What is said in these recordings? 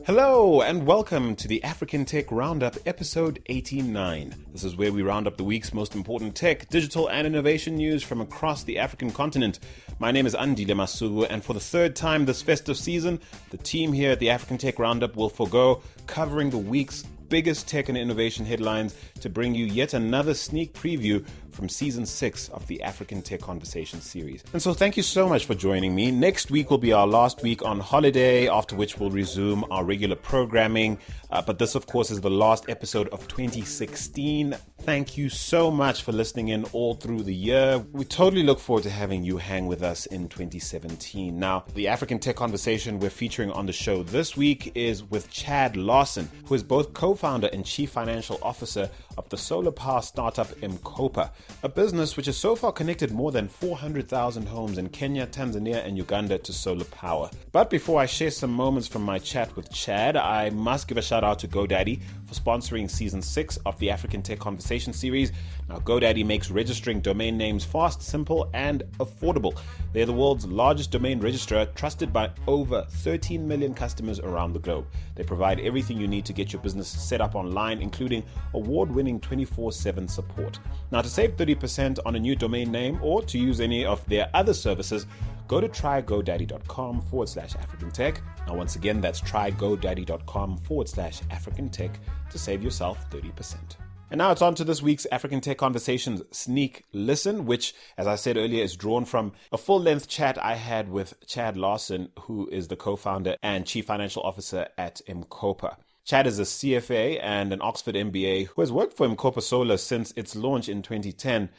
Hello and welcome to the African Tech Roundup, episode 89. This is where we round up the week's most important tech, digital and innovation news from across the African continent. My name is Andile Masugu, and for the third time this festive season, the team here at the African Tech Roundup will forgo covering the week's biggest tech and innovation headlines to bring you yet another sneak preview from Season 6 of the African Tech Conversation series. And so thank you so much for joining me. Next week will be our last week on holiday, after which we'll resume our regular programming. But this, of course, is the last episode of 2016. Thank you so much for listening in all through the year. We totally look forward to having you hang with us in 2017. Now, the African Tech Conversation we're featuring on the show this week is with Chad Larson, who is both co-founder and chief financial officer of the solar power startup M-KOPA, a business which has so far connected more than 400,000 homes in Kenya, Tanzania, and Uganda to solar power. But before I share some moments from my chat with Chad, I must give a shout out to GoDaddy for sponsoring Season 6 of the African Tech Conversation series. Now, GoDaddy makes registering domain names fast, simple, and affordable. They're the world's largest domain registrar, trusted by over 13 million customers around the globe. They provide everything you need to get your business set up online, including award-winning 24/7 support. Now, to save 30% on a new domain name or to use any of their other services, go to trygodaddy.com/African Tech. Now, once again, that's trygodaddy.com/African Tech to save yourself 30%. And now it's on to this week's African Tech Conversations Sneak Listen, which, as I said earlier, is drawn from a full-length chat I had with Chad Larson, who is the co-founder and chief financial officer at M-KOPA. Chad is a CFA and an Oxford MBA who has worked for M-KOPA Solar since its launch in 2010.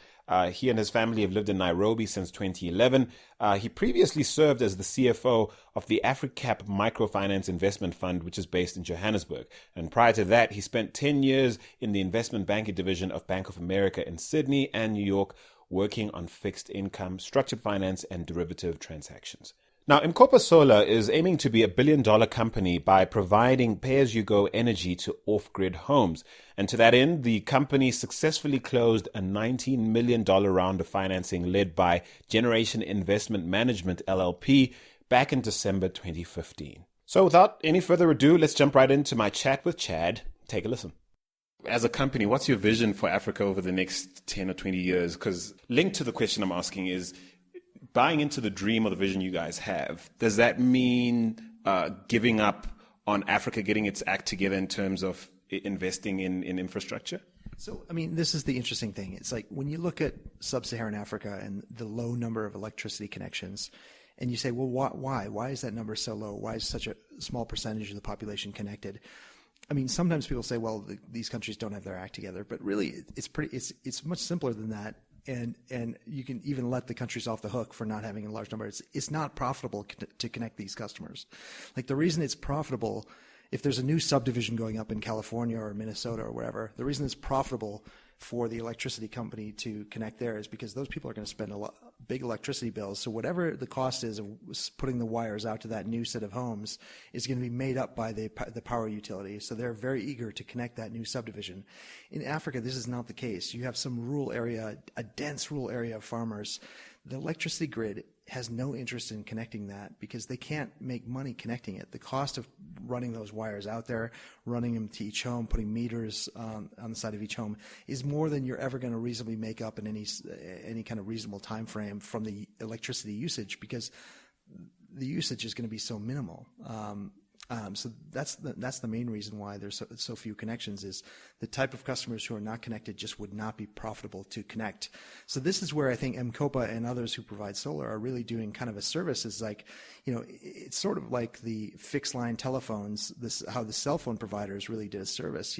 He and his family have lived in Nairobi since 2011. He previously served as the CFO of the AfriCap Microfinance Investment Fund, which is based in Johannesburg. And prior to that, he spent 10 years in the investment banking division of Bank of America in Sydney and New York, working on fixed income, structured finance, and derivative transactions. Now, M-KOPA Solar is aiming to be a billion-dollar company by providing pay-as-you-go energy to off-grid homes. And to that end, the company successfully closed a $19 million round of financing led by Generation Investment Management, LLP, back in December 2015. So without any further ado, let's jump right into my chat with Chad. Take a listen. As a company, what's your vision for Africa over the next 10 or 20 years? Because linked to the question I'm asking is, buying into the dream or the vision you guys have, does that mean giving up on Africa getting its act together in terms of investing in infrastructure? So, I mean, this is the interesting thing. It's like when you look at sub-Saharan Africa and the low number of electricity connections, and you say, well, why? Why is that number so low? Why is such a small percentage of the population connected? I mean, sometimes people say, well, these countries don't have their act together, but really it's much simpler than that. And you can even let the countries off the hook for not having a large number. It's not profitable to connect these customers. Like, the reason it's profitable, if there's a new subdivision going up in California or Minnesota or wherever, the reason it's profitable for the electricity company to connect there is because those people are going to spend big electricity bills. So whatever the cost is of putting the wires out to that new set of homes is going to be made up by the power utility. So they're very eager to connect that new subdivision. In Africa, this is not the case. You have some rural area, a dense rural area of farmers. The electricity grid has no interest in connecting that because they can't make money connecting it. The cost of running those wires out there, running them to each home, putting meters on the side of each home is more than you're ever going to reasonably make up in any kind of reasonable time frame from the electricity usage, because the usage is going to be so minimal. So that's the main reason why there's so few connections, is the type of customers who are not connected just would not be profitable to connect. So this is where I think M-KOPA and others who provide solar are really doing kind of a service. Is like, it's sort of like the fixed line telephones, how the cell phone providers really did a service.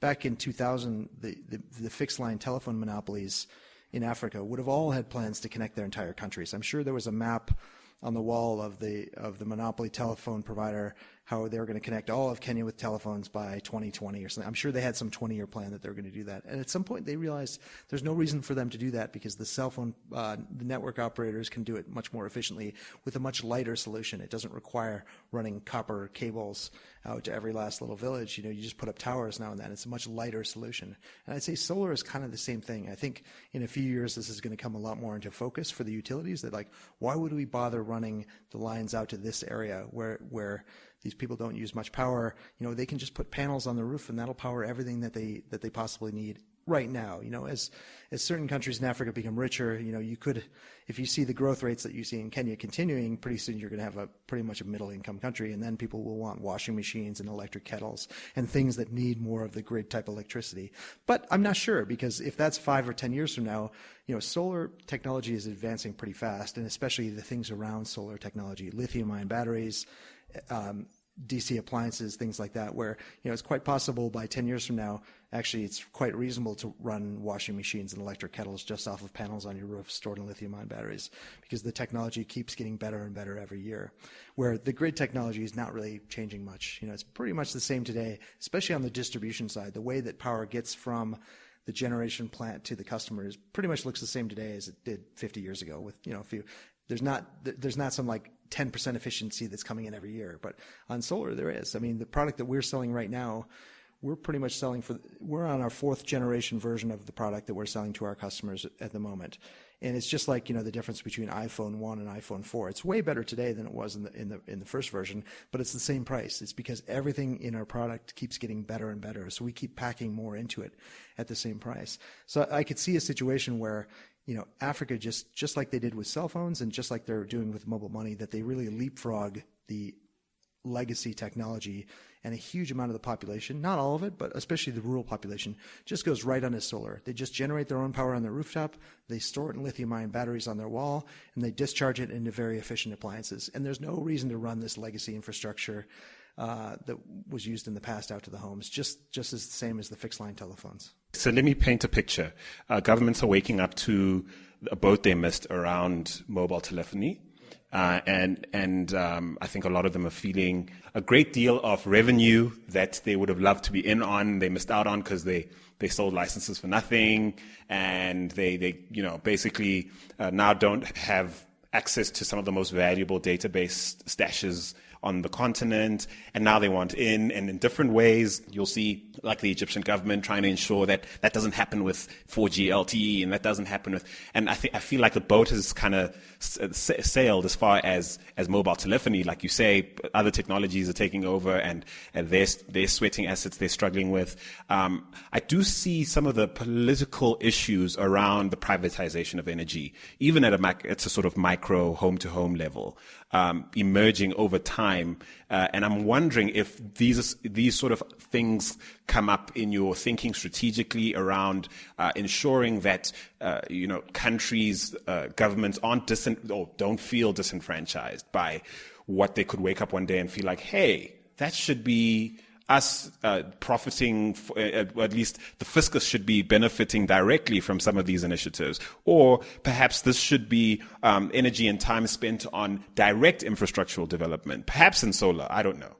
Back in 2000, the fixed line telephone monopolies in Africa would have all had plans to connect their entire countries. I'm sure there was a map on the wall of the monopoly telephone provider, how they were going to connect all of Kenya with telephones by 2020 or something. I'm sure they had some 20-year plan that they were going to do that. And at some point they realized there's no reason for them to do that because the cell phone, the network operators can do it much more efficiently with a much lighter solution. It doesn't require running copper cables out to every last little village. You just put up towers now and then. It's a much lighter solution. And I'd say solar is kind of the same thing. I think in a few years this is going to come a lot more into focus for the utilities. That, like, why would we bother running the lines out to this area where these people don't use much power. They can just put panels on the roof and that'll power everything that they possibly need right now. As certain countries in Africa become richer, you could, if you see the growth rates that you see in Kenya continuing, pretty soon you're going to have pretty much a middle income country, and then people will want washing machines and electric kettles and things that need more of the grid type electricity. But I'm not sure, because if that's 5 or 10 years from now, solar technology is advancing pretty fast, and especially the things around solar technology, lithium-ion batteries, DC appliances, things like that, where it's quite possible by 10 years from now, actually it's quite reasonable to run washing machines and electric kettles just off of panels on your roof stored in lithium-ion batteries, because the technology keeps getting better and better every year, where the grid technology is not really changing much. It's pretty much the same today, especially on the distribution side. The way that power gets from the generation plant to the customers pretty much looks the same today as it did 50 years ago. With there's not some like 10% efficiency that's coming in every year, but on solar there is. I mean, the product that we're selling right now, we're pretty much we're on our 4th generation version of the product that we're selling to our customers at the moment. And it's just like, the difference between iPhone 1 and iPhone 4. It's way better today than it was in the first version, but it's the same price. It's because everything in our product keeps getting better and better. So we keep packing more into it at the same price. So I could see a situation where, Africa, just like they did with cell phones and just like they're doing with mobile money, that they really leapfrog the legacy technology, and a huge amount of the population, not all of it, but especially the rural population, just goes right onto solar. They just generate their own power on their rooftop, they store it in lithium-ion batteries on their wall, and they discharge it into very efficient appliances. And there's no reason to run this legacy infrastructure that was used in the past out to the homes, just as the same as the fixed line telephones. So let me paint a picture. Governments are waking up to a boat they missed around mobile telephony. And I think a lot of them are feeling a great deal of revenue that they would have loved to be in on. They missed out on because they sold licenses for nothing, and they basically now don't have access to some of the most valuable database stashes on the continent, and now they want in, and in different ways. You'll see, like, the Egyptian government trying to ensure that that doesn't happen with 4G LTE, and that doesn't happen with, and I feel like the boat has kind of sailed as far as mobile telephony. Like you say, other technologies are taking over, and they're sweating assets they're struggling with. I do see some of the political issues around the privatization of energy, even at it's a sort of micro home-to-home level, emerging over time. And I'm wondering if these sort of things come up in your thinking strategically around ensuring that countries, governments don't feel disenfranchised by what they could wake up one day and feel like, hey, that should be us profiting, at least the fiscus should be benefiting directly from some of these initiatives. Or perhaps this should be energy and time spent on direct infrastructural development, perhaps in solar, I don't know.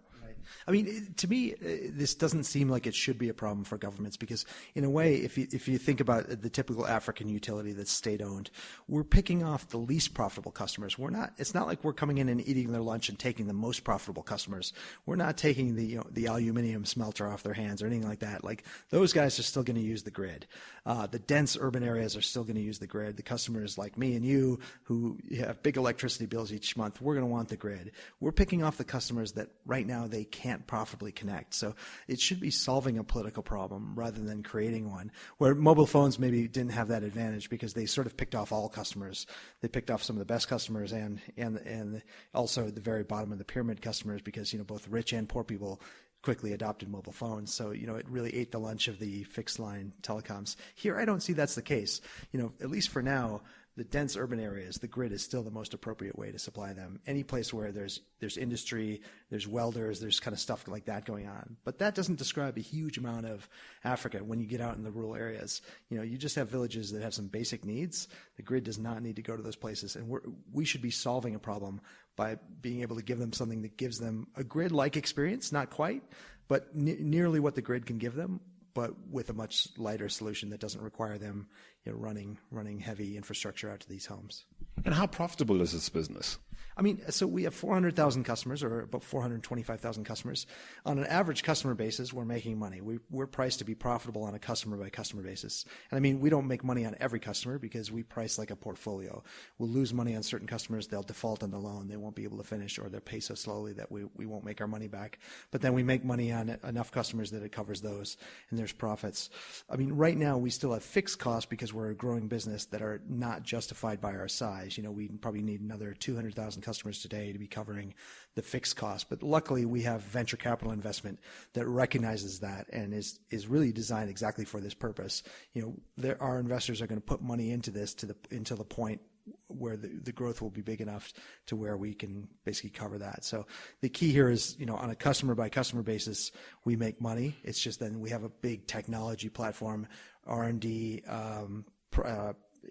I mean, to me, this doesn't seem like it should be a problem for governments, because in a way, if you think about the typical African utility that's state-owned, we're picking off the least profitable customers. It's not like we're coming in and eating their lunch and taking the most profitable customers. We're not taking the aluminum smelter off their hands or anything like that. Like, those guys are still going to use the grid. The dense urban areas are still going to use the grid. The customers like me and you who have big electricity bills each month, we're going to want the grid. We're picking off the customers that right now they can't profitably connect. So it should be solving a political problem rather than creating one, where mobile phones maybe didn't have that advantage because they sort of picked off all customers. They picked off some of the best customers and also the very bottom of the pyramid customers, because both rich and poor people quickly adopted mobile phones. So, it really ate the lunch of the fixed line telecoms. Here, I don't see that's the case. At least for now, the dense urban areas, the grid is still the most appropriate way to supply them. Any place where there's industry, there's welders, there's kind of stuff like that going on. But that doesn't describe a huge amount of Africa when you get out in the rural areas. You just have villages that have some basic needs. The grid does not need to go to those places. And we should be solving a problem by being able to give them something that gives them a grid-like experience, not quite, but nearly what the grid can give them, but with a much lighter solution that doesn't require them running heavy infrastructure out to these homes. And how profitable is this business? I mean, so we have 400,000 customers, or about 425,000 customers. On an average customer basis, we're making money. We're priced to be profitable on a customer-by-customer basis. And I mean, we don't make money on every customer because we price like a portfolio. We'll lose money on certain customers. They'll default on the loan. They won't be able to finish, or they'll pay so slowly that we won't make our money back. But then we make money on enough customers that it covers those, and there's profits. I mean, right now, we still have fixed costs because we're a growing business that are not justified by our size. You know, we probably need another 200,000 customers today to be covering the fixed cost. But luckily, we have venture capital investment that recognizes that and is really designed exactly for this purpose. You know, our investors are going to put money into this until the point where the growth will be big enough to where we can basically cover that. So the key here is, you know, on a customer by customer basis, we make money. It's just then we have a big technology platform, R&D,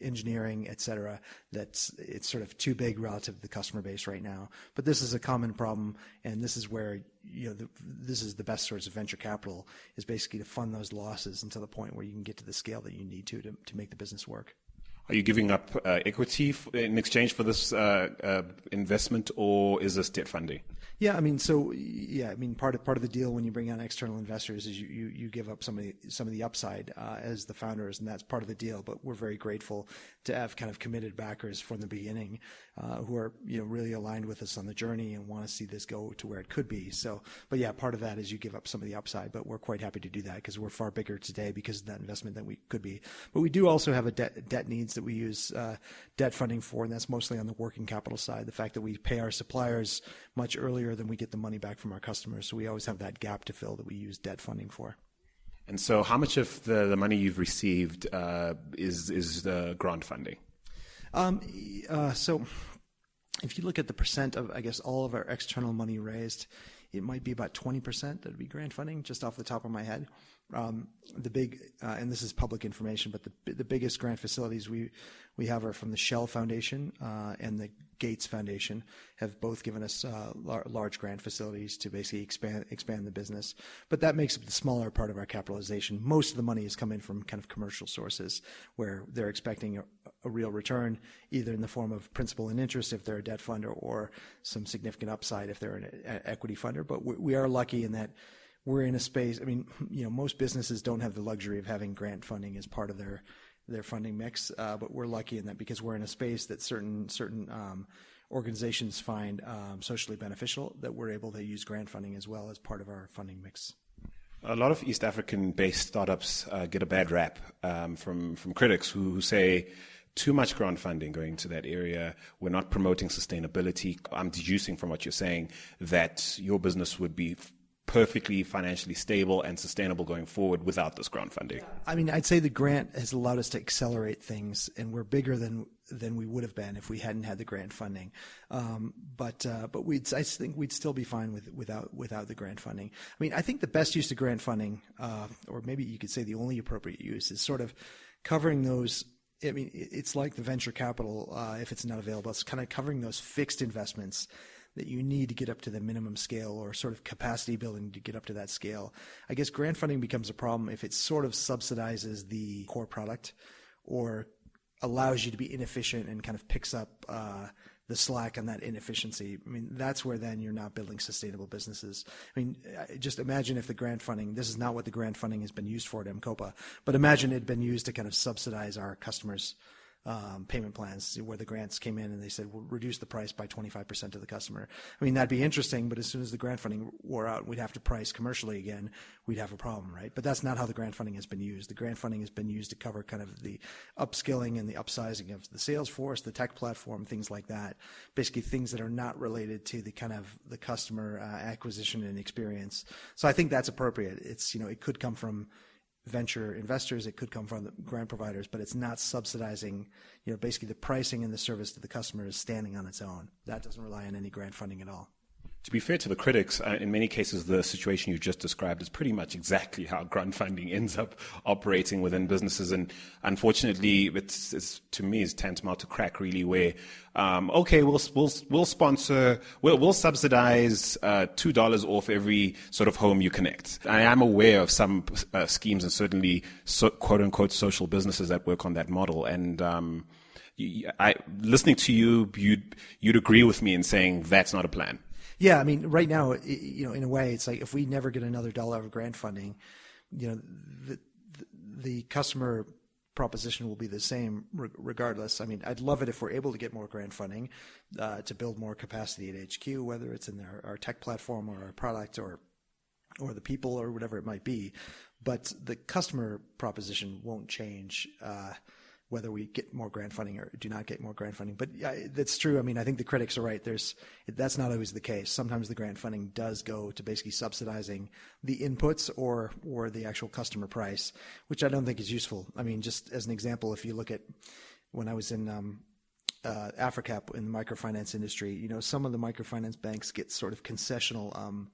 engineering, et cetera, it's sort of too big relative to the customer base right now. But this is a common problem, and this is where, you know, this is the best source of venture capital, is basically to fund those losses until the point where you can get to the scale that you need to make the business work. Are you giving up equity in exchange for this investment, or is this debt funding? Yeah, I mean, part of the deal when you bring on external investors is you give up some of the upside as the founders, and that's part of the deal. But we're very grateful to have kind of committed backers from the beginning who are, you know, really aligned with us on the journey and want to see this go to where it could be. So, but yeah, part of that is you give up some of the upside, but we're quite happy to do that because we're far bigger today because of that investment than we could be. But we do also have a debt needs that we use debt funding for, and that's mostly on the working capital side. The fact that we pay our suppliers much earlier than we get the money back from our customers, so we always have that gap to fill that we use debt funding for. And so how much of the money you've received is the grant funding? So if you look at the percent of, I guess, all of our external money raised, it might be about 20% that would be grant funding, just off the top of my head. The big, and this is public information, but the biggest grant facilities we have are from the Shell Foundation and the Gates Foundation, have both given us large grant facilities to basically expand the business. But that makes up the smaller part of our capitalization. Most of the money is coming from kind of commercial sources where they're expecting a real return, either in the form of principal and interest if they're a debt funder, or some significant upside if they're an equity funder. But we are lucky in that we're in a space. I mean, you know, most businesses don't have the luxury of having grant funding as part of their funding mix, but we're lucky in that because we're in a space that certain organizations find socially beneficial, that we're able to use grant funding as well as part of our funding mix. A lot of East African-based startups get a bad rap from critics who say too much grant funding going to that area. We're not promoting sustainability. I'm deducing from what you're saying that your business would be perfectly financially stable and sustainable going forward without this grant funding. I mean, I'd say the grant has allowed us to accelerate things, and we're bigger than we would have been if we hadn't had the grant funding. But I think we'd still be fine without the grant funding. I mean, I think the best use of grant funding, or maybe you could say the only appropriate use, is sort of covering those. I mean, it's like the venture capital, if it's not available, it's kind of covering those fixed investments that you need to get up to the minimum scale, or sort of capacity building to get up to that scale. I guess grant funding becomes a problem if it sort of subsidizes the core product or allows you to be inefficient and kind of picks up the slack on that inefficiency. I mean, that's where then you're not building sustainable businesses. I mean, just imagine if the grant funding, this is not what the grant funding has been used for at M-KOPA, but imagine it had been used to kind of subsidize our customers' payment plans, where the grants came in and they said, we'll reduce the price by 25% to the customer. I mean, that'd be interesting, but as soon as the grant funding wore out, we'd have to price commercially again, we'd have a problem, right? But that's not how the grant funding has been used. The grant funding has been used to cover kind of the upskilling and the upsizing of the sales force, the tech platform, things like that. Basically things that are not related to the kind of the customer acquisition and experience. So I think that's appropriate. It's, you know, it could come from venture investors, it could come from the grant providers, but it's not subsidizing, you know, basically the pricing and the service to the customer is standing on its own. That doesn't rely on any grant funding at all. To be fair to the critics, in many cases, the situation you just described is pretty much exactly how grant funding ends up operating within businesses. And unfortunately, it's to me, is tantamount to crack, really, where, okay, we'll sponsor, we'll subsidize $2 off every sort of home you connect. I am aware of some schemes and certainly quote unquote social businesses that work on that model. And listening to you, you'd agree with me in saying that's not a plan. Yeah, I mean, right now, in a way, it's like if we never get another dollar of grant funding, the customer proposition will be the same regardless. I mean, I'd love it if we're able to get more grant funding to build more capacity at HQ, whether it's in our tech platform or our product or the people or whatever it might be. But the customer proposition won't change whether we get more grant funding or do not get more grant funding. But that's true. I mean, I think the critics are right. That's not always the case. Sometimes the grant funding does go to basically subsidizing the inputs or the actual customer price, which I don't think is useful. I mean, just as an example, if you look at when I was in Africa in the microfinance industry, some of the microfinance banks get sort of concessional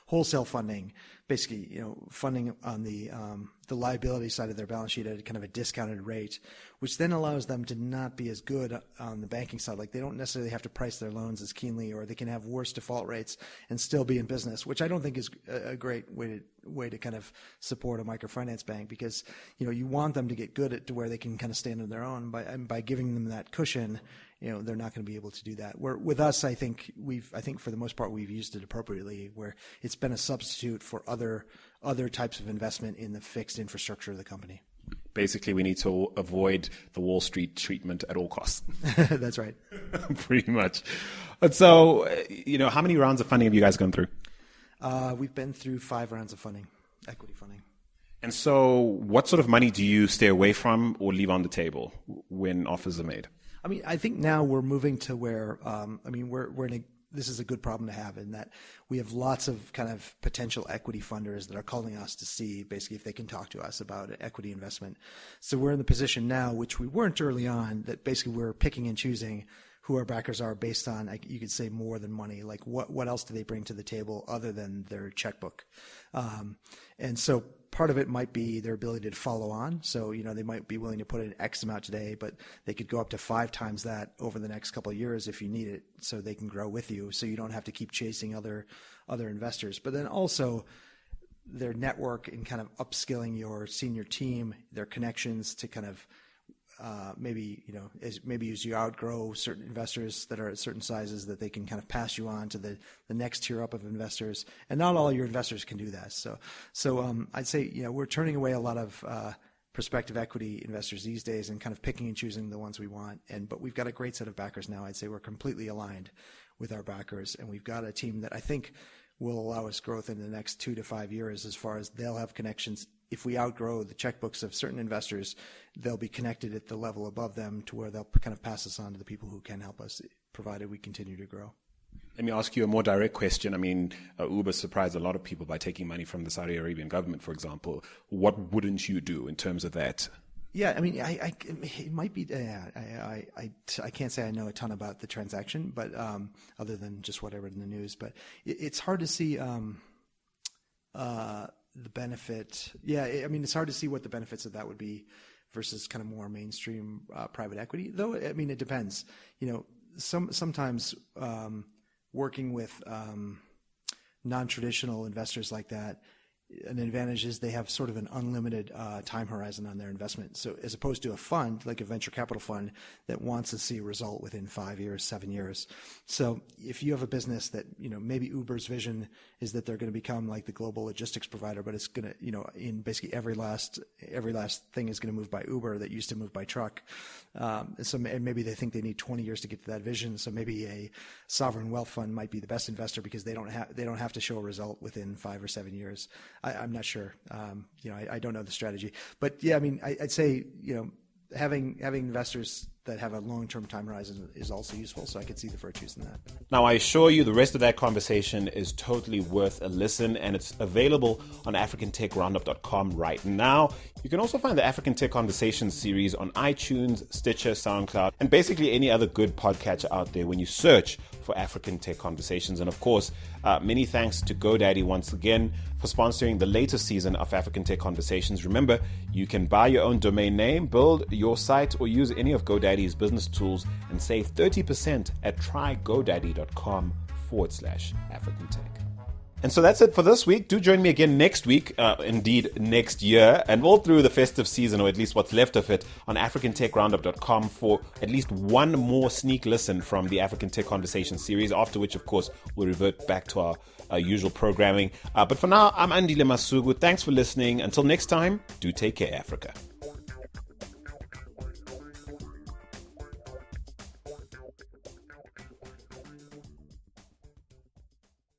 wholesale funding, basically, funding on the liability side of their balance sheet at kind of a discounted rate, which then allows them to not be as good on the banking side. Like they don't necessarily have to price their loans as keenly, or they can have worse default rates and still be in business, which I don't think is a great way to kind of support a microfinance bank, because you want them to get good to where they can kind of stand on their own. By giving them that cushion, they're not going to be able to do that. Where with us, I think for the most part we've used it appropriately, where it's been a substitute for other types of investment in the fixed infrastructure of the company. Basically, we need to avoid the Wall Street treatment at all costs. That's right. Pretty much. And so, how many rounds of funding have you guys gone through? We've been through 5 rounds of funding, equity funding. And so what sort of money do you stay away from or leave on the table when offers are made? I mean, I think now we're moving to where, this is a good problem to have, in that we have lots of kind of potential equity funders that are calling us to see basically if they can talk to us about equity investment. So we're in the position now, which we weren't early on, that basically we're picking and choosing who our backers are based on, you could say, more than money. Like what else do they bring to the table other than their checkbook? And so part of it might be their ability to follow on. So, they might be willing to put in X amount today, but they could go up to 5 times that over the next couple of years if you need it, so they can grow with you. So you don't have to keep chasing other investors. But then also their network and kind of upskilling your senior team, their connections to kind of maybe as you outgrow certain investors that are at certain sizes, that they can kind of pass you on to the next tier up of investors. And not all your investors can do that. So I'd say, we're turning away a lot of prospective equity investors these days and kind of picking and choosing the ones we want. But we've got a great set of backers now. I'd say we're completely aligned with our backers, and we've got a team that I think will allow us growth in the next 2 to 5 years, as far as they'll have connections. If we outgrow the checkbooks of certain investors, they'll be connected at the level above them to where they'll kind of pass us on to the people who can help us, provided we continue to grow. Let me ask you a more direct question. I mean, Uber surprised a lot of people by taking money from the Saudi Arabian government, for example. What wouldn't you do in terms of that? Yeah, I mean, it might be. I can't say I know a ton about the transaction, but other than just what I read in the news. But it's hard to see the benefit. Yeah, I mean, it's hard to see what the benefits of that would be versus kind of more mainstream private equity. Though, I mean, it depends. Sometimes working with non-traditional investors like that, an advantage is they have sort of an unlimited time horizon on their investment. So as opposed to a fund, like a venture capital fund, that wants to see a result within 5 years, 7 years. So if you have a business that, maybe Uber's vision is that they're going to become like the global logistics provider, but it's going to, in basically every last thing is going to move by Uber that used to move by truck. And maybe they think they need 20 years to get to that vision. So maybe a sovereign wealth fund might be the best investor because they don't have to show a result within 5 or 7 years. I'm not sure. I don't know the strategy, but yeah, I mean, I'd say, having investors that have a long-term time horizon is also useful. So I could see the virtues in that. Now, I assure you the rest of that conversation is totally worth a listen, and it's available on africantechroundup.com right now. You can also find the African Tech Conversations series on iTunes, Stitcher, SoundCloud, and basically any other good podcatcher out there when you search for African Tech Conversations. And of course, many thanks to GoDaddy once again for sponsoring the latest season of African Tech Conversations. Remember, you can buy your own domain name, build your site, or use any of GoDaddy's business tools and save 30% at trygodaddy.com/African Tech. And so that's it for this week. Do join me again next week, indeed next year, and all through the festive season, or at least what's left of it, on AfricanTechRoundup.com for at least one more sneak listen from the African Tech Conversation series, after which, of course, we'll revert back to our usual programming. But for now, I'm Andile Masuku. Thanks for listening. Until next time, do take care, Africa.